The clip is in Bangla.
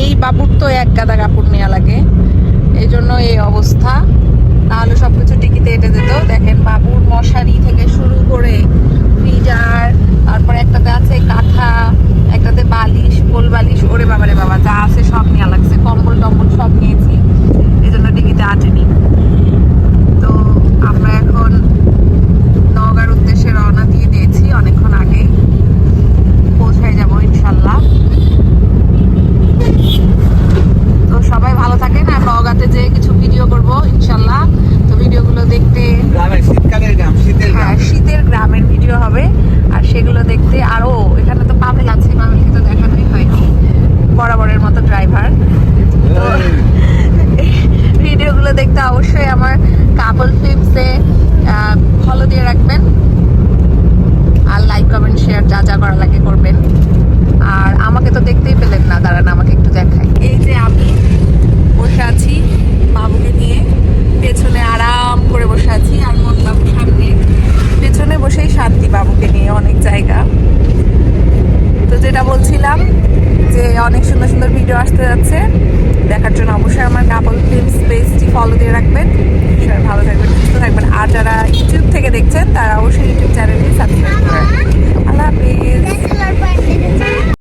এই বাবুর তো এক গাদা কাপড় নেওয়া লাগে, এই জন্য এই অবস্থা। তাহলে সবকিছু টিকিতে এঁটে যেত। দেখেন বাবুর মশারি থেকে শুরু করে ফ্রিজার, তারপর একটাতে আছে কাঁথা, একটাতে বালিশ, কোল বালিশ, ওরে বাবা রে বাবা, যা আছে সব নেওয়া লাগছে। কম্বল টম্বল সব নিয়েছি, এই জন্য টিকিতে আটেনি। তো আমরা এখন নওগাঁর উদ্দেশ্যে রওনা দিয়ে দিয়েছি অনেকক্ষণ আগে, পৌঁছায় যাবো ইনশাল্লাহ। তো সবাই ভালো থাকেন, আর নওগাঁতে যে কিছু ভিডিও করব ইনশাল্লাহ। তো ভিডিওগুলো দেখতে, শীতের গ্রামের ভিডিও হবে, আর সেগুলো দেখতে আরো এখানে তো পাবেল আছে, পাবেলকে তো দেখানোই হয়নি, বরাবরের মতো ড্রাইভার। তো ভিডিওগুলো দেখতে অবশ্যই আমার কাপল ফিল্মসে ফলো দিয়ে রাখবেন, আর লাইক কমেন্ট শেয়ার যা যা করা লাগে করবেন। আর আমাকে তো দেখতেই পেলেন না, দাঁড়ান আমাকে একটু দেখাই। এই যে আমি বসে আছি বাবুকে নিয়ে, পেছনে আরাম করে বসে আছি, আর মন বাবু সামনে। পেছনে বসেই শান্তি বাবুকে নিয়ে, অনেক জায়গা। তো যেটা বলছিলাম যে অনেক সুন্দর সুন্দর ভিডিও আসতে যাচ্ছে, দেখার জন্য অবশ্যই আমার কাপল ফিল্মস পেজটি ফলো দিয়ে রাখবেন। সবাই ভালো থাকবেন, সুস্থ থাকবেন। আর যারা ইউটিউব থেকে দেখছেন তারা অবশ্যই ইউটিউব চ্যানেলটি সাবস্ক্রাইব করেন। আল্লাহ হাফিজ।